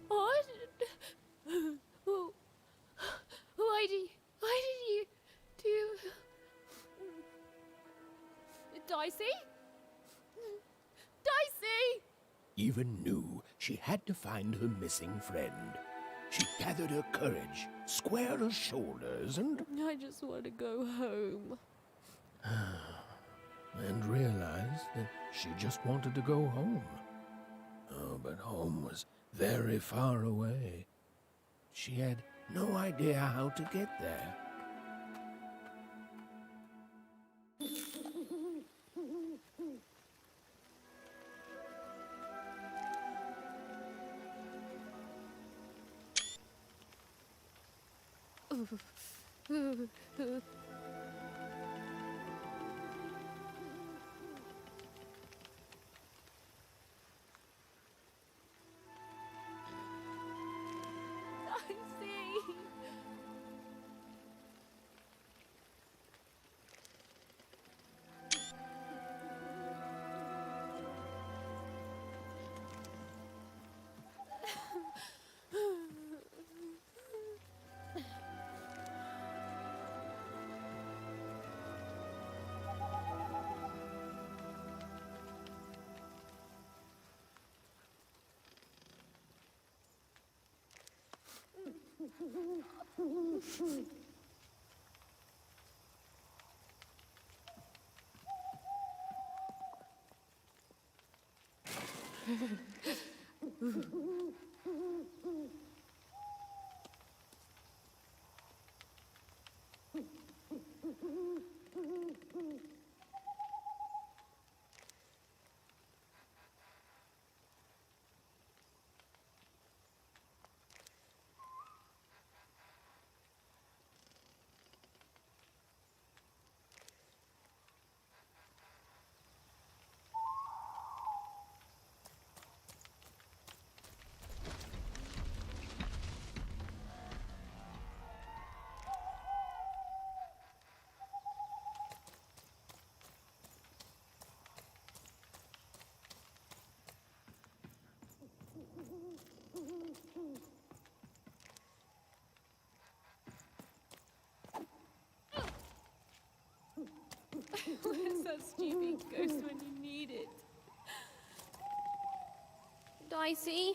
What? Why did you do... Dicey? Dicey! Even knew she had to find her missing friend. She gathered her courage, squared her shoulders, and I just want to go home. realized that she just wanted to go home. Oh, but home was very far away. She had no idea how to get there. Dicey! Where's that stupid ghost when you need it? Dicey?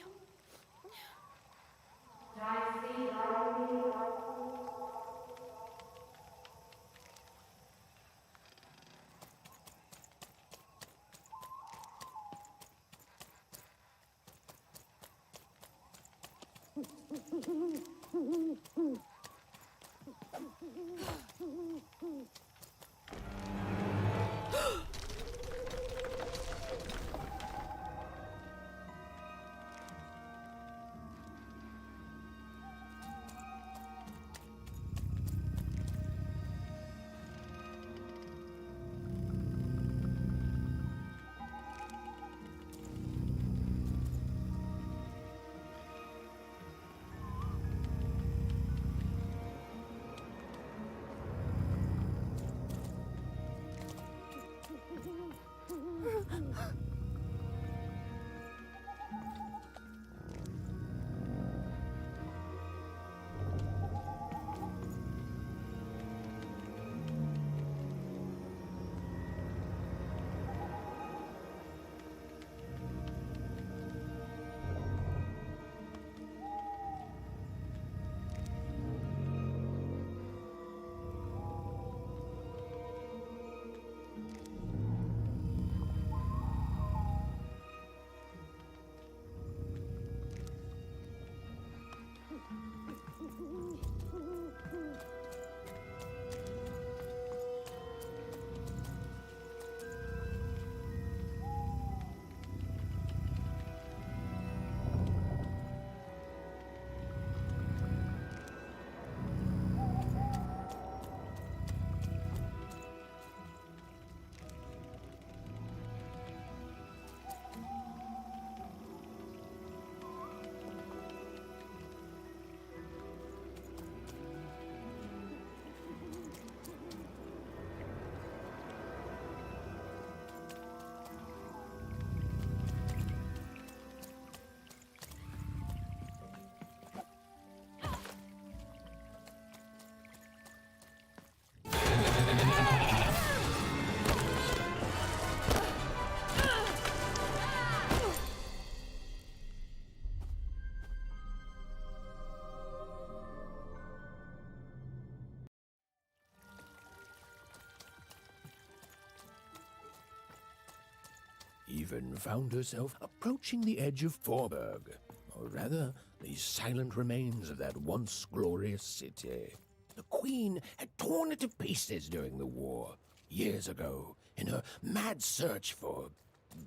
Even found herself approaching the edge of Forberg, or rather, the silent remains of that once glorious city. The Queen had torn it to pieces during the war, years ago, in her mad search for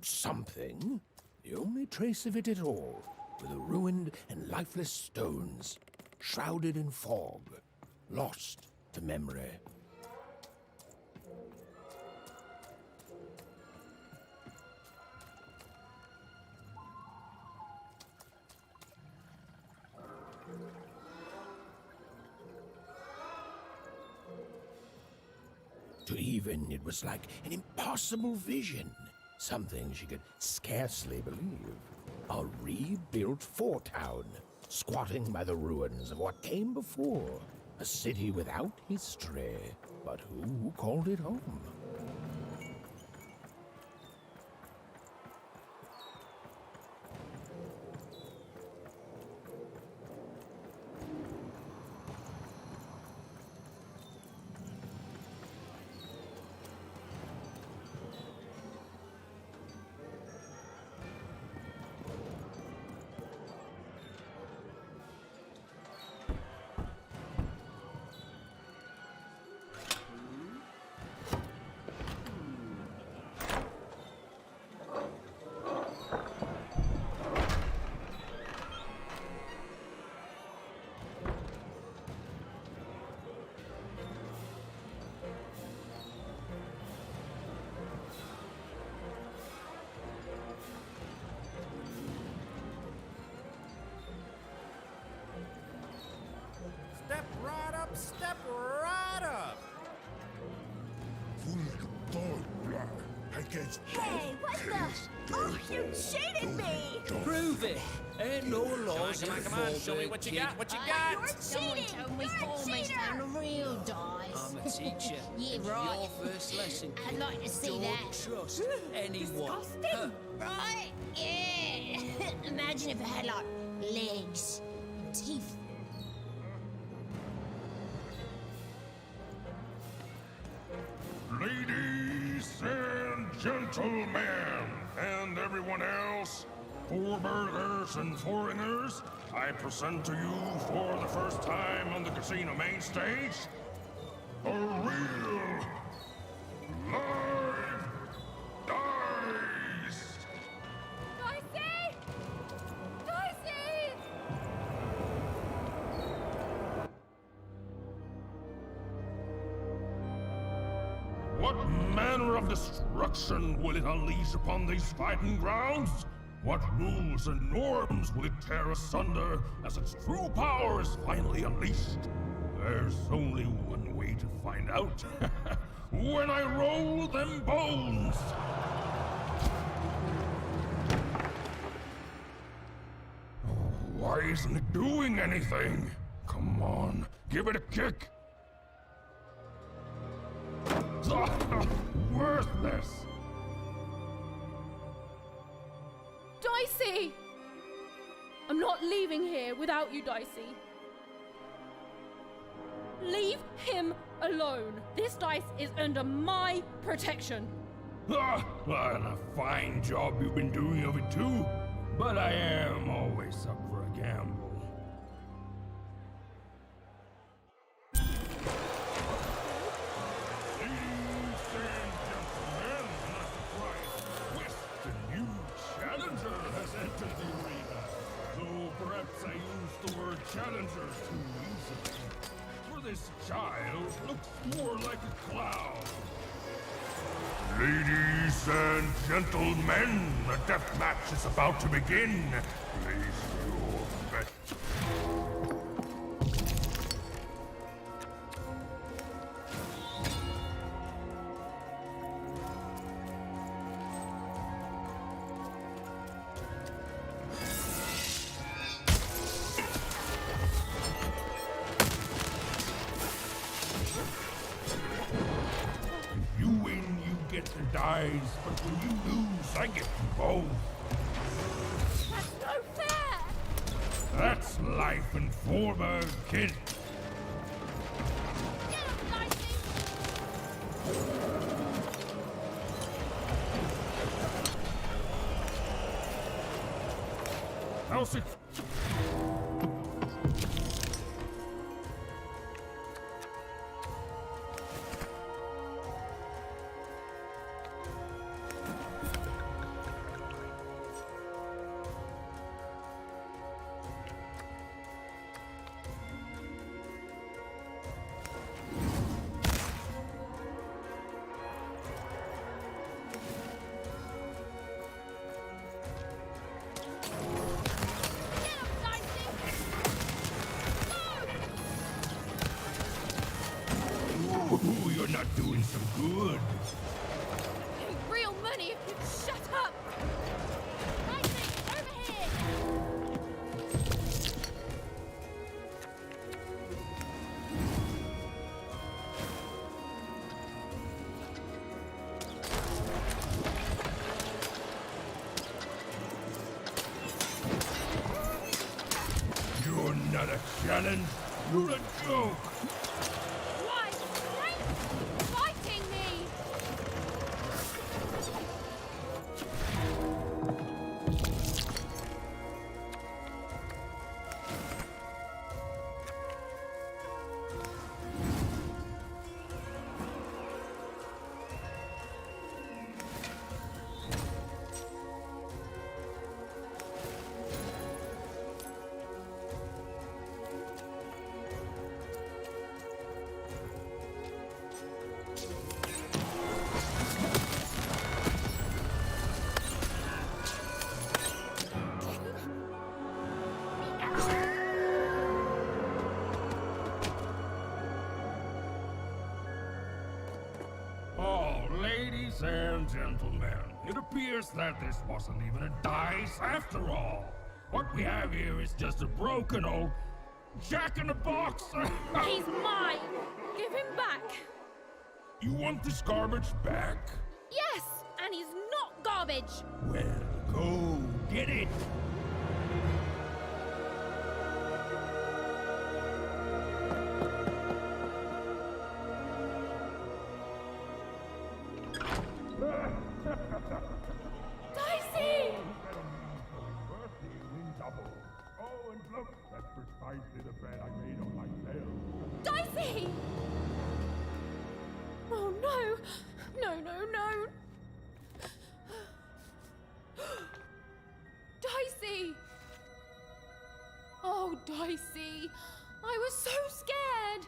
something. The only trace of it at all were the ruined and lifeless stones, shrouded in fog, lost to memory. To Even, it was like an impossible vision, something she could scarcely believe. A rebuilt fort town, squatting by the ruins of what came before. A city without history, but who called it home? Step right up! Hey, what the? Oh, you cheated me! Prove it! Ain't no laws in Come on, show me what you got, what you got! You're Someone cheating! told me You're a Foreman's cheater! done a real dice. I'm a teacher. Yeah, It's right. your first lesson, I'd kid. like to see Don't that. trust anyone. Disgusting. Right? Yeah. Imagine if it had, like, legs and teeth. Ladies and gentlemen, and everyone else, Forburgers and foreigners, I present to you for the first time on the casino main stage, a real live dice! Dicey! Dicey! What manner of destruction will it unleash upon these fighting grounds? What rules and norms will it tear asunder as its true power is finally unleashed? There's only one way to find out. When I roll them bones! Why isn't it doing anything? Come on, give it a kick! Worthless! Dicey! I'm not leaving here without you, Dicey. Leave him alone. This dice is under my protection. Ah, and a fine job you've been doing of it too. But I am always up for a gamble. Ladies and gentlemen, not surprised, twist, a new challenger has entered the arena. Though perhaps I used the word challenger too easily. For this child looks more like a clown. Ladies and gentlemen, the death match is about to begin. Place your bet. You win, you get the dice, but when you lose, I get them both. That's no fair! That's life in Forberg, kid. Get up, Dicey! How's it? Ooh, you're not doing so good. Real money if you'd shut up! Dicey, over here! You're not a challenge. You're a joke. Why? Stop fighting me! Oh, ladies and gentlemen, it appears that this wasn't even a dice after all. What we have here is just a broken old jack-in-the-box. He's mine! Give him back! You want this garbage back? Yes! And he's not garbage! Well, go get it. Dicey! Oh, and look, that's precisely the bed I made on myself. Dicey! Oh no! No, no, no! Dicey! Oh, Dicey! I was so scared!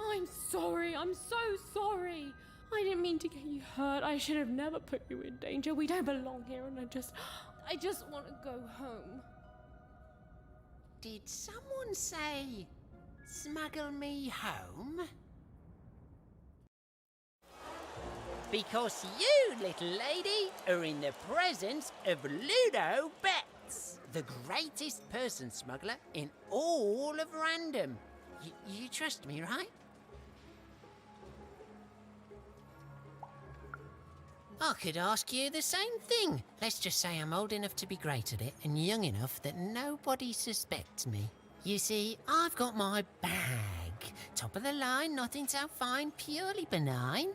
I'm sorry, I'm so sorry! I didn't mean to get you hurt. I should have never put you in danger. We don't belong here, and I just want to go home. Did someone say, smuggle me home? Because you, little lady, are in the presence of Ludo Betts, the greatest person smuggler in all of Random. You trust me, right? I could ask you the same thing. Let's just say I'm old enough to be great at it and young enough that nobody suspects me. You see, I've got my bag. Top of the line, nothing so fine, purely benign.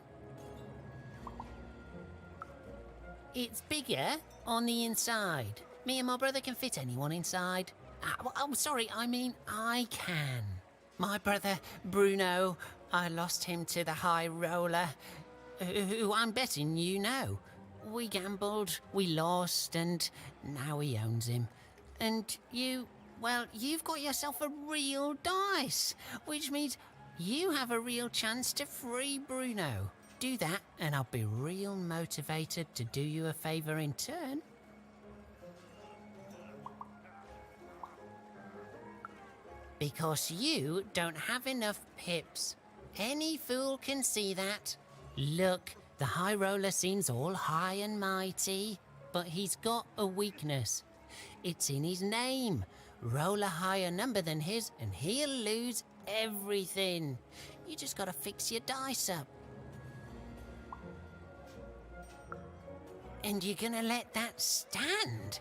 It's bigger on the inside. Me and my brother can fit anyone inside. Oh, sorry, I mean I can. My brother, Bruno, I lost him to the high roller, who I'm betting you know. We gambled, we lost, and now he owns him. And you, well, you've got yourself a real dice, which means you have a real chance to free Bruno. Do that, and I'll be real motivated to do you a favour in turn. Because you don't have enough pips. Any fool can see that. Look, the high roller seems all high and mighty, but he's got a weakness. It's in his name. Roll a higher number than his and he'll lose everything. You just gotta fix your dice up. And you're gonna let that stand?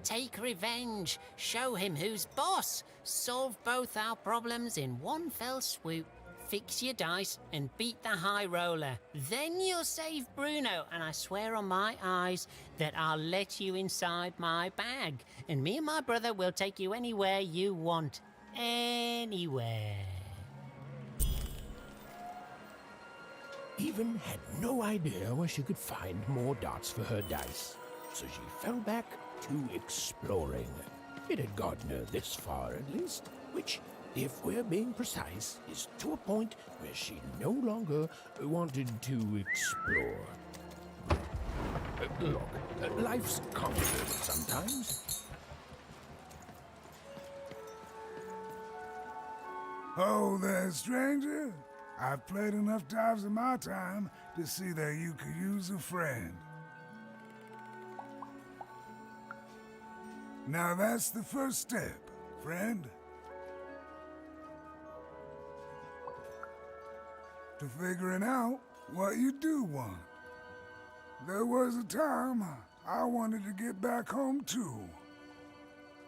Take revenge, show him who's boss, solve both our problems in one fell swoop. fix your dice, and beat the high roller. Then you'll save Bruno, and I swear on my eyes that I'll let you inside my bag. And me and my brother will take you anywhere you want. Anywhere. Even had no idea where she could find more dots for her dice, so she fell back to exploring. It had gotten her this far at least, which, if we're being precise, is to a point where she no longer wanted to explore. Look, life's complicated sometimes. Oh there, stranger. I've played enough times in my time to see that you could use a friend. Now that's the first step, friend. To figuring out what you do want. There was a time I wanted to get back home too.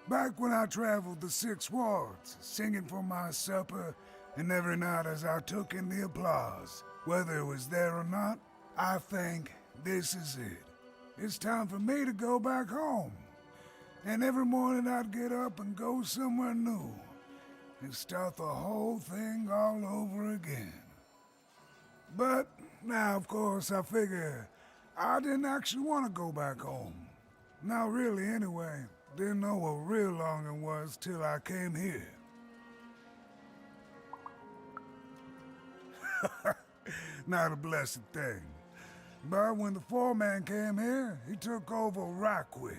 Back when I traveled the 6 wards, singing for my supper, and every night as I took in the applause, whether it was there or not, I think this is it. It's time for me to go back home. And every morning I'd get up and go somewhere new, and start the whole thing all over again. But now, of course, I figure I didn't actually want to go back home. Not really, anyway. Didn't know what real longing was till I came here. Not a blessed thing. But when the foreman came here, he took over right quick.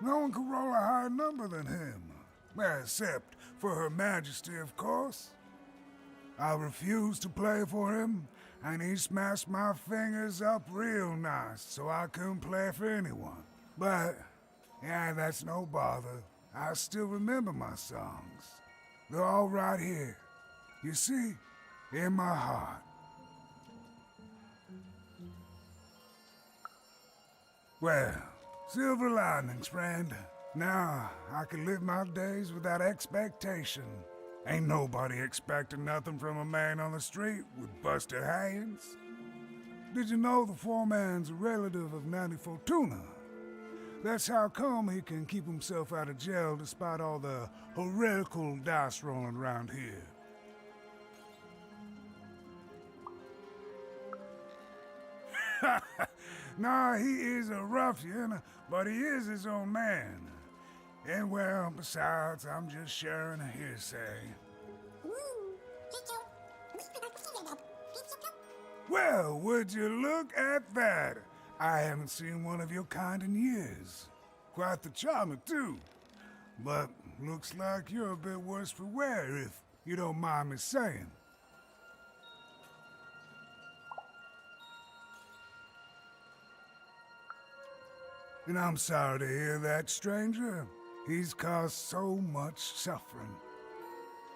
No one could roll a higher number than him. Well, except for Her Majesty, of course. I refused to play for him, and he smashed my fingers up real nice so I couldn't play for anyone. But, yeah, that's no bother. I still remember my songs. They're all right here. You see, in my heart. Well, silver linings, friend. Now, I can live my days without expectation. Ain't nobody expecting nothing from a man on the street with busted hands. Did you know the foreman's a relative of Nanny Fortuna? That's how come he can keep himself out of jail despite all the heretical dice rolling around here. Nah, he is a ruffian, but he is his own man. And well, besides, I'm just sharing a hearsay. Well, would you look at that? I haven't seen one of your kind in years. Quite the charmer, too. But looks like you're a bit worse for wear, if you don't mind me saying. And I'm sorry to hear that, stranger. He's caused so much suffering.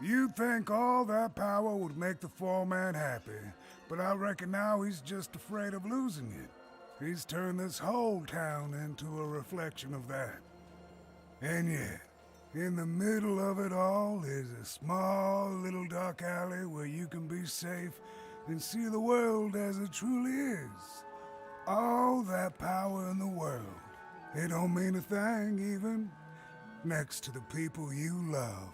You'd think all that power would make the foreman happy, but I reckon now he's just afraid of losing it. He's turned this whole town into a reflection of that. And yet, in the middle of it all is a small little dark alley where you can be safe and see the world as it truly is. All that power in the world. It don't mean a thing, even, next to the people you love.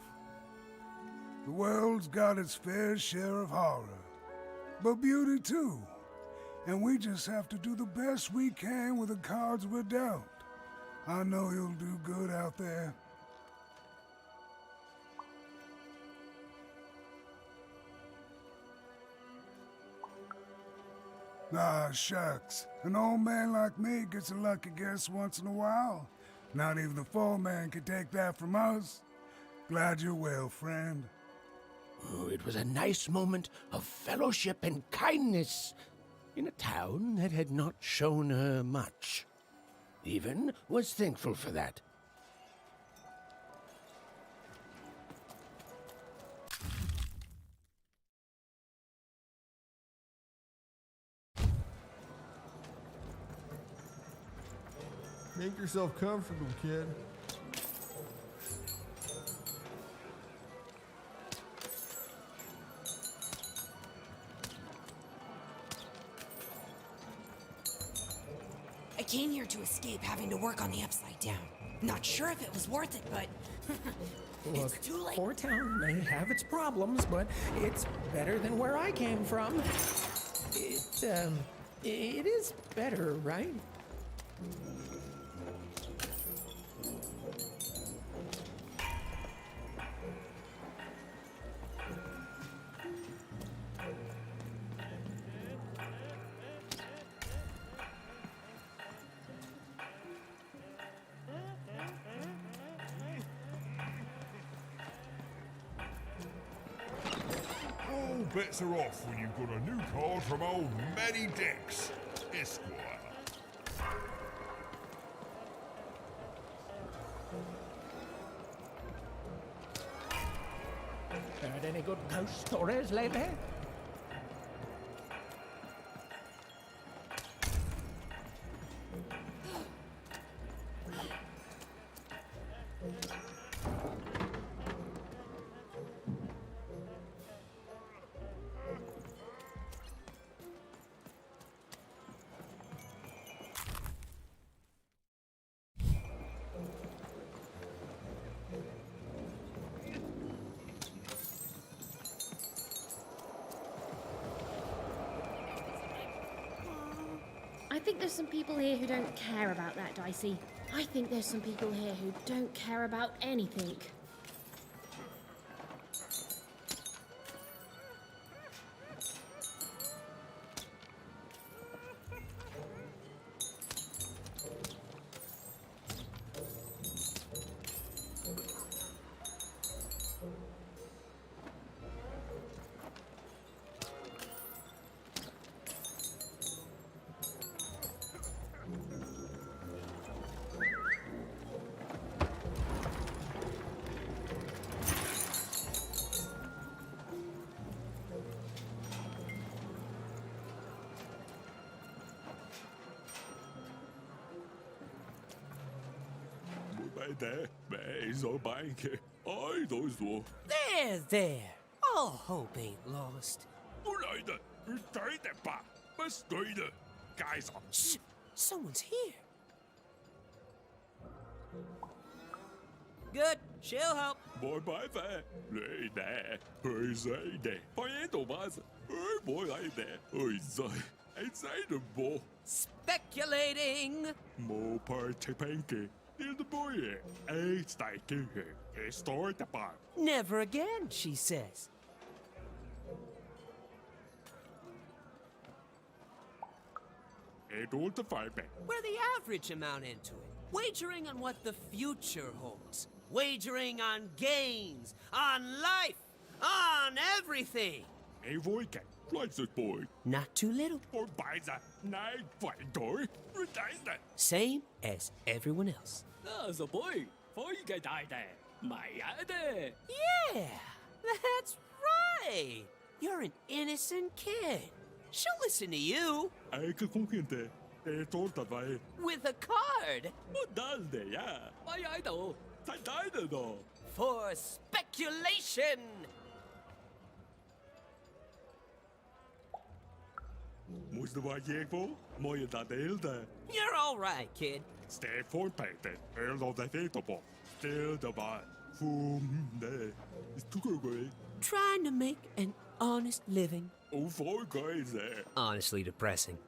The world's got its fair share of horror, but beauty too. And we just have to do the best we can with the cards we're dealt. I know you'll do good out there. Ah, shucks. An old man like me gets a lucky guess once in a while. Not even the foreman can take that from us. Glad you're well, friend. Oh, it was a nice moment of fellowship and kindness in a town that had not shown her much. Even was thankful for that. Make yourself comfortable, kid. came here to escape having to work on the Upside Down. Not sure if it was worth it, but Look, it's too late. Poor Town may have its problems, but it's better than where I came from. It is better, right? All bets are off when you've got a new card from old Matty Dex, Esquire. Heard any good ghost stories lately? I think there's some people here who don't care about that, Dicey. I think there's some people here who don't care about anything. There. All hope ain't lost. Shh! Someone's here. Good. She'll help. Speculating. Never again, she says. We're the average amount into it. Wagering on what the future holds. Wagering on gains, on life, on everything. Not too little. Same as everyone else. Yeah, that's right. You're an innocent kid. She'll listen to you. With a card. For speculation. You're all right, kid. Trying to make an honest living. Honestly depressing.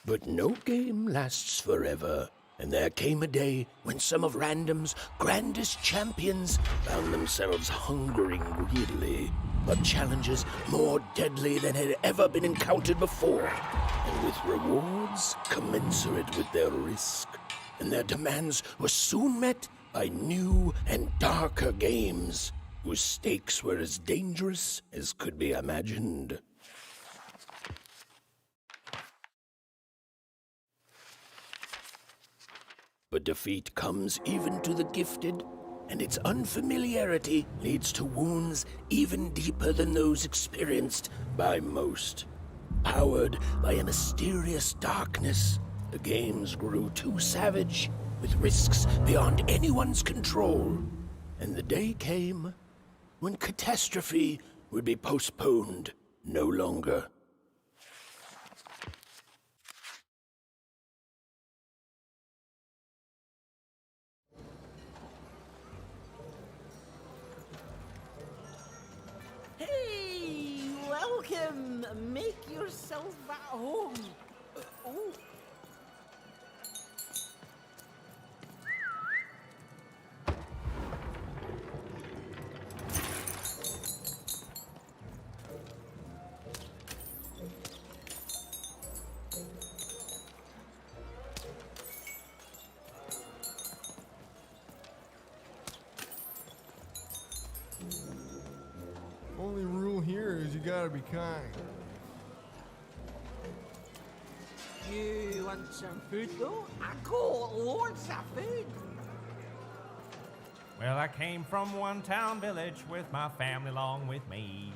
But no game lasts forever, and there came a day when some of Random's grandest champions found themselves hungering greedily for challenges more deadly than had ever been encountered before, and with rewards commensurate with their risk. And their demands were soon met by new and darker games, whose stakes were as dangerous as could be imagined. But defeat comes even to the gifted, and its unfamiliarity leads to wounds even deeper than those experienced by most. Powered by a mysterious darkness, the games grew too savage, with risks beyond anyone's control. And the day came when catastrophe would be postponed no longer. Hey, welcome. Make yourself at home. Oh. Only rule here is you gotta be kind. You want some food, though? I got loads of food. Well, I came from one town village with my family along with me.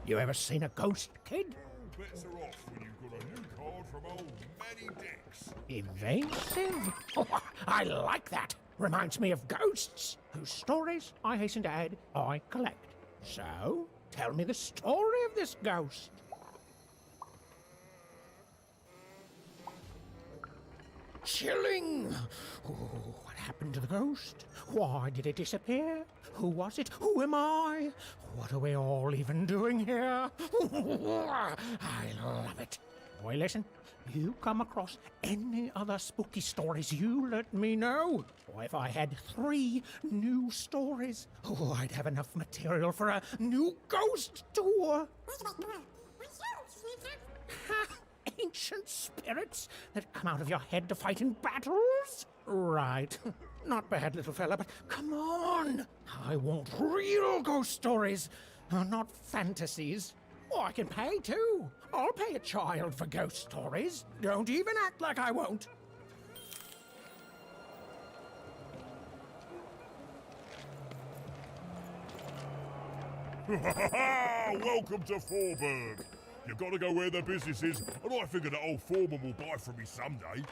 You ever seen a ghost, kid? Better off when you've got a new card from old Manny Dix. Evasive? Oh, I like that. Reminds me of ghosts, whose stories, I hasten to add, I collect. So, tell me the story of this ghost. Chilling! Oh, what happened to the ghost? Why did it disappear? Who was it? Who am I? What are we all even doing here? I love it. Boy, listen. You come across any other spooky stories, you let me know. Or if I had 3 new stories, I'd have enough material for a new ghost tour. Ancient spirits that come out of your head to fight in battles? Right. Not bad, little fella, but come on. I want real ghost stories, not fantasies. Oh, I can pay too. I'll pay a child for ghost stories. Don't even act like I won't. Welcome to Forberg. You gotta go where the business is, and I figure that old foreman will buy from me someday.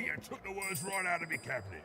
You took the words right out of me cabinet.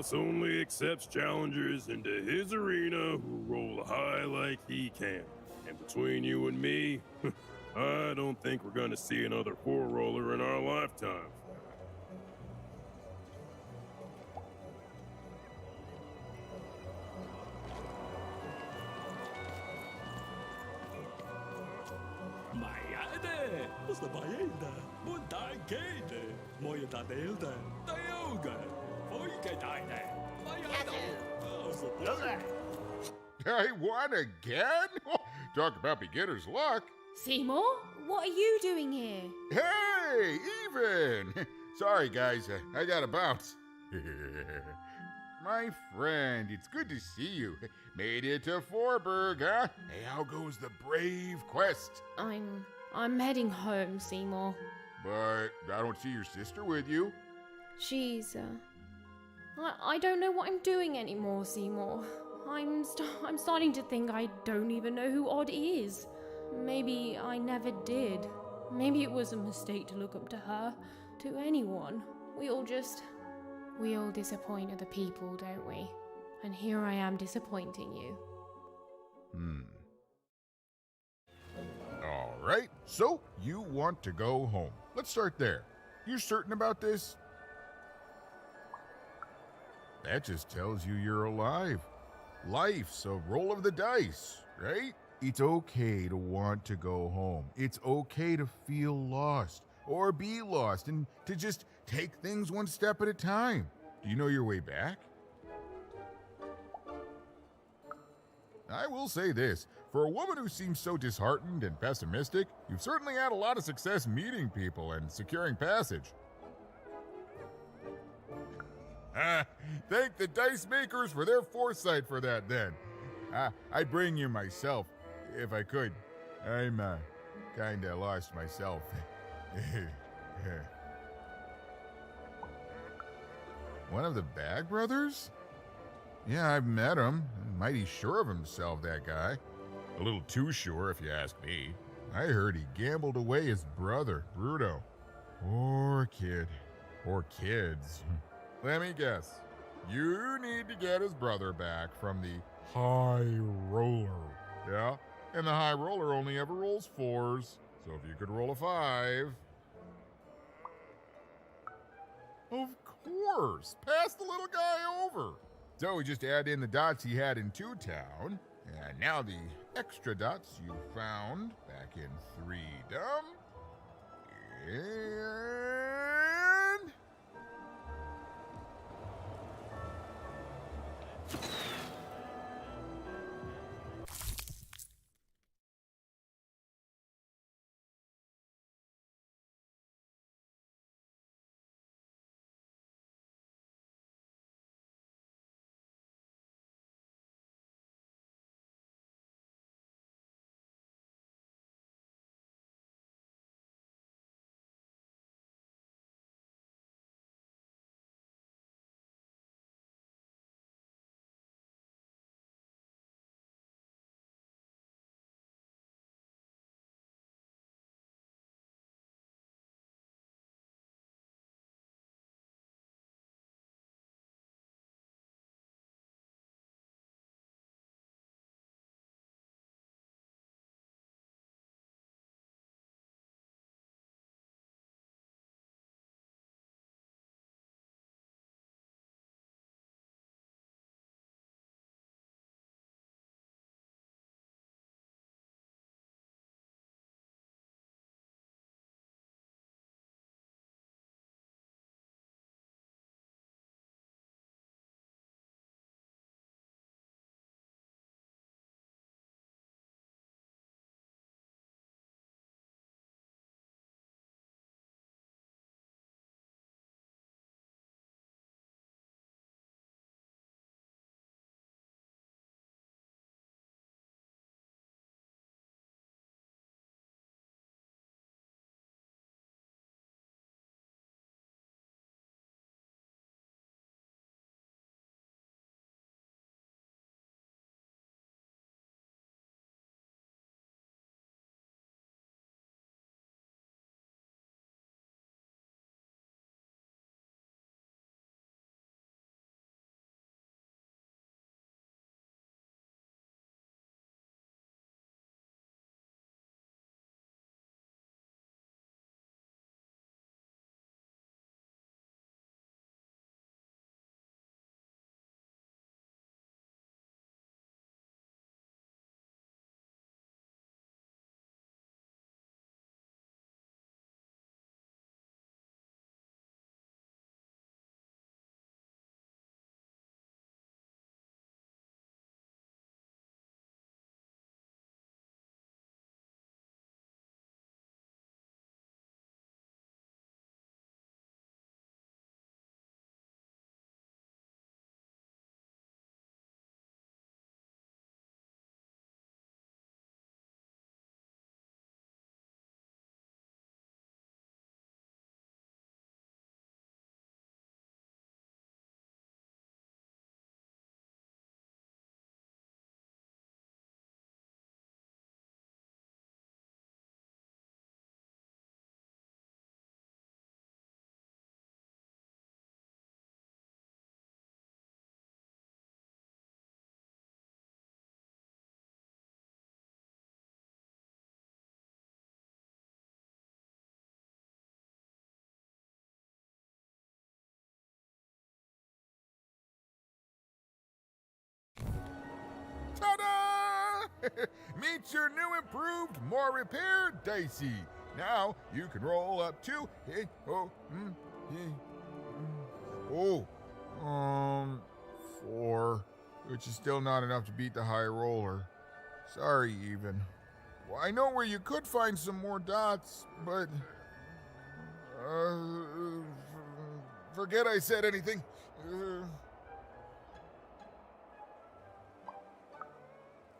boss only accepts challengers into his arena who roll high like he can. And between you and me, I don't think we're gonna see another four-roller in our lifetime. Maiade, usta bailda, bunta gate, moya da delda, dayoga, oike daide, Maiado. I won again? Talk about beginner's luck. Seymour, what are you doing here? Hey, even. Sorry, guys, I gotta bounce. My friend, it's good to see you. Made it to Forberg, huh? Hey, how goes the brave quest? I'm heading home, Seymour. But I don't see your sister with you. She's, I don't know what I'm doing anymore, Seymour. I'm starting to think I don't even know who Odd is. Maybe I never did. Maybe it was a mistake to look up to her, to anyone. We all disappoint other people, don't we? And here I am disappointing you. All right, so you want to go home. Let's start there. You certain about this? That just tells you you're alive. Life's a roll of the dice, right? It's okay to want to go home. It's okay to feel lost or be lost and to just take things one step at a time. Do you know your way back? I will say this, for a woman who seems so disheartened and pessimistic, you've certainly had a lot of success meeting people and securing passage. Thank the dice makers for their foresight for that then. I'd bring you myself, if I could. I'm kinda lost myself. One of the Bag Brothers? Yeah, I've met him. Mighty sure of himself, that guy. A little too sure, if you ask me. I heard he gambled away his brother, Bruto. Poor kid. Or kids. Let me guess. You need to get his brother back from the High Roller. Yeah? And the High Roller only ever rolls 4s. So if you could roll a 5... Of course! Pass the little guy over! So we just add in the dots he had in 2-Town, and now the extra dots you found back in 3-Dom. And... Meet your new improved, more repaired Dicey. Now you can roll up to 4, which is still not enough to beat the high roller. Sorry, even. Well, I know where you could find some more dots, but forget I said anything.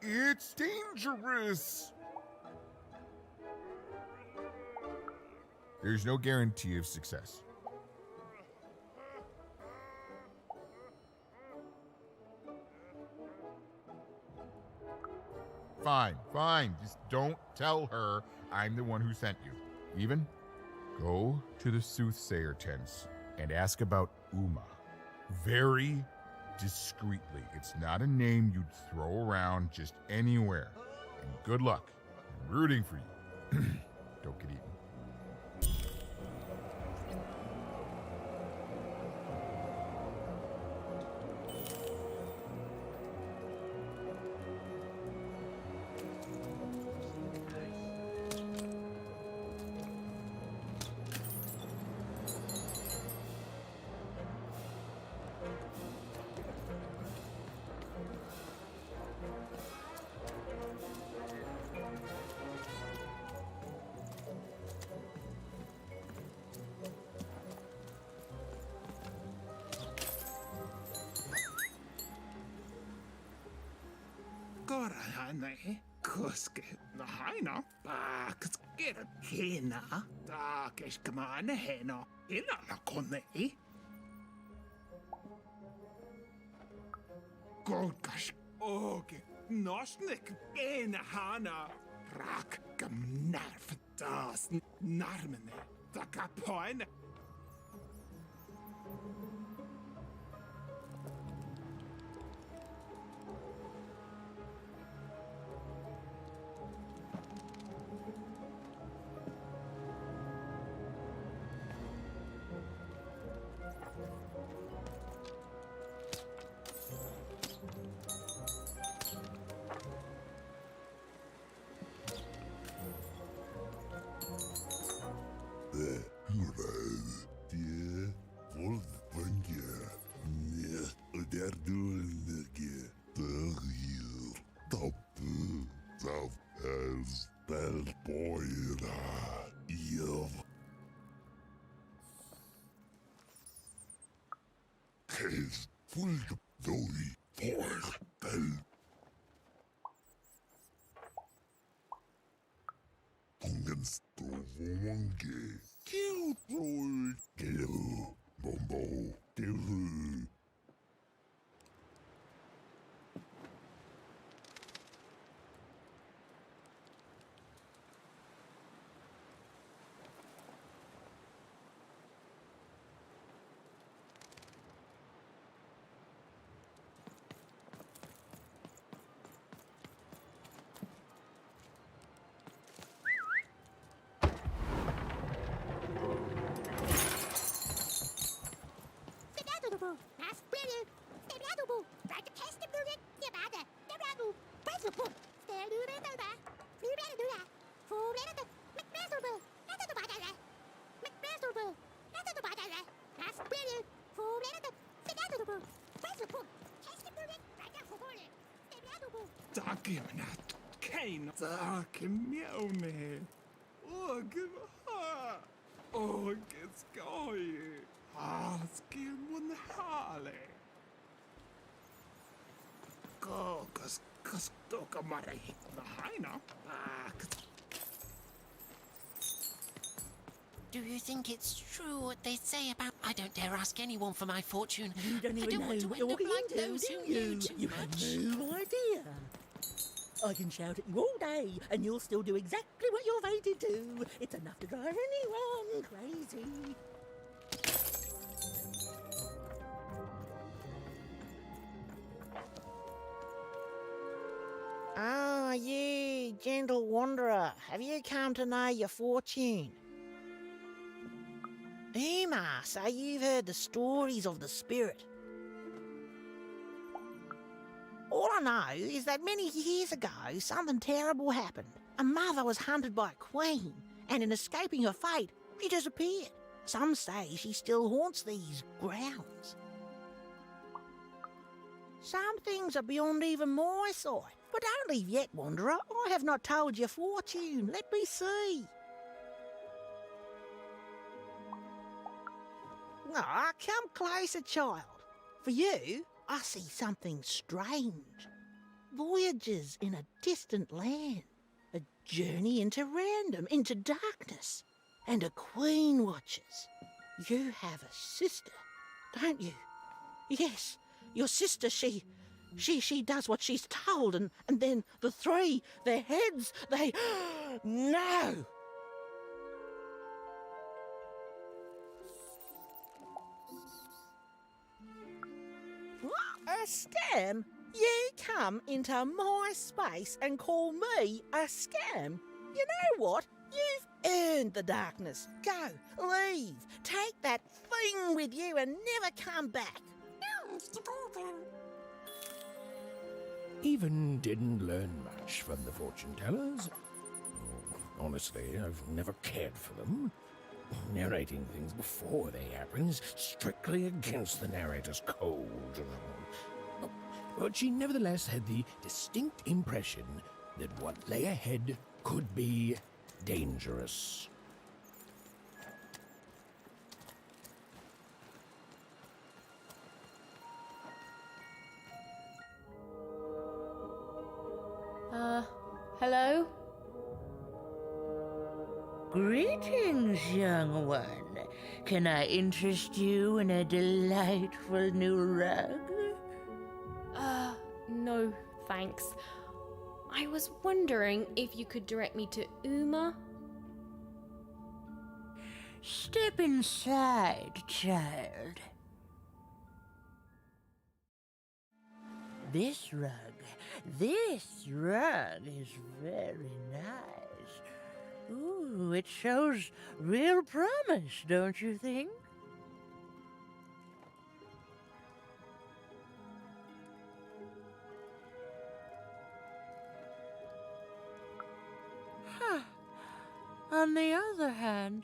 It's dangerous. There's no guarantee of success. Fine. Just don't tell her I'm the one who sent you. Even, go to the soothsayer tents and ask about Uma. Very discreetly. It's not a name you'd throw around just anywhere. And good luck. I'm rooting for you. Don't get eaten. Gorahane, kuske, nahaina, bakskera kena, dakeshkamane heno, inalakone. Golkash, oge, nosnik, enahana, rak, gamnarf, das, narmene, dakapoine. Dakimnat, Kane, Dakimjone. Ågva, ågeskoj, Askim hale. Kokas tokamare hitna haina. Do you think it's true what they say about... I don't dare ask anyone for my fortune. You don't even know what you're walking into, do you? You have no idea. I can shout at you all day, and you'll still do exactly what you're fated to. It's enough to drive anyone crazy. Ah, you, gentle wanderer, have you come to know your fortune? Uma, so you've heard the stories of the spirit. All I know is that many years ago, something terrible happened. A mother was hunted by a queen, and in escaping her fate, she disappeared. Some say she still haunts these grounds. Some things are beyond even my sight. But don't leave yet, Wanderer. I have not told your fortune. Let me see. Ah, come closer, child. For you, I see something strange. Voyages in a distant land. A journey into random, into darkness. And a queen watches. You have a sister, don't you? Yes, your sister, she does what she's told, and then the three, their heads, they... No! A scam? You come into my space and call me a scam? You know what? You've earned the darkness. Go, leave, take that thing with you and never come back. Even didn't learn much from the fortune tellers. Honestly, I've never cared for them. Narrating things before they happen is strictly against the narrator's code. But she nevertheless had the distinct impression that what lay ahead could be dangerous. Hello? Greetings, young one. Can I interest you in a delightful new rug? No, thanks. I was wondering if you could direct me to Uma? Step inside, child. This rug is very nice. Ooh, it shows real promise, don't you think? Huh. On the other hand,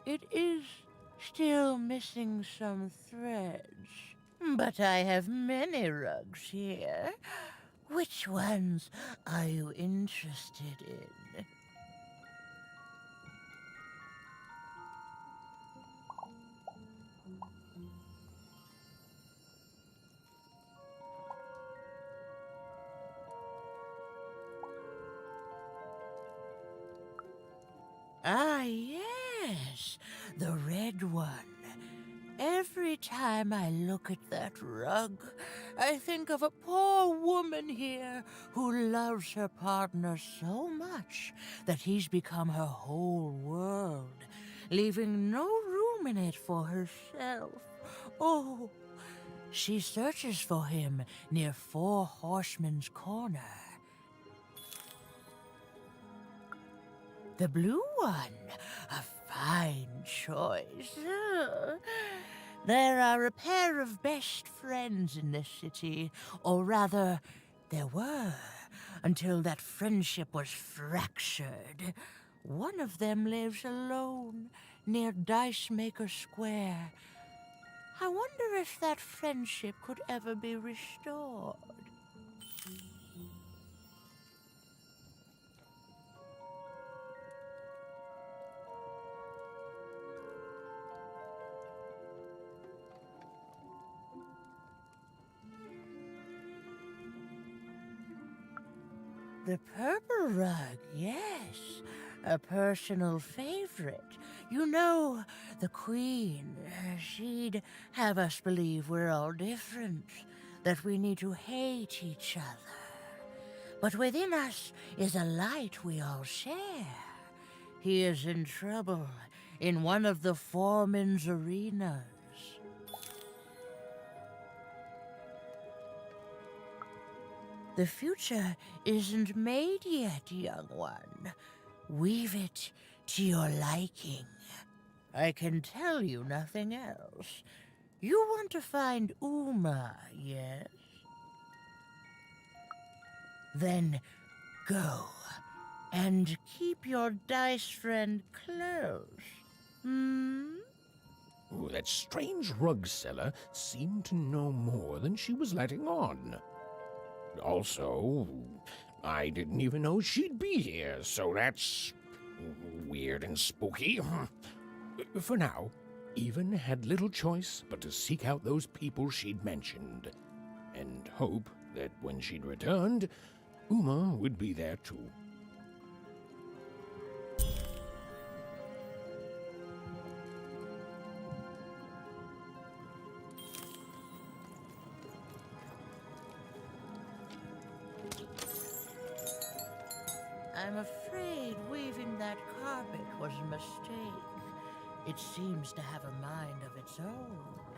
it is still missing some threads. But I have many rugs here. Which ones are you interested in? Ah, yes, the red one. Every time I look at that rug, I think of a poor woman here who loves her partner so much that he's become her whole world, leaving no room in it for herself. Oh, she searches for him near Four Horsemen's Corner. The blue one, a fine choice. There are a pair of best friends in this city, or rather, there were, until that friendship was fractured. One of them lives alone near Dice Maker Square. I wonder if that friendship could ever be restored. The purple rug, yes. A personal favorite. You know, the Queen, she'd have us believe we're all different, that we need to hate each other. But within us is a light we all share. He is in trouble in one of the foreman's arenas. The future isn't made yet, young one. Weave it to your liking. I can tell you nothing else. You want to find Uma, yes? Then go and keep your dice friend close. Oh, that strange rug seller seemed to know more than she was letting on. Also, I didn't even know she'd be here, so that's weird and spooky. For now, Even had little choice but to seek out those people she'd mentioned, and hope that when she'd returned, Uma would be there too. I'm afraid weaving that carpet was a mistake. It seems to have a mind of its own.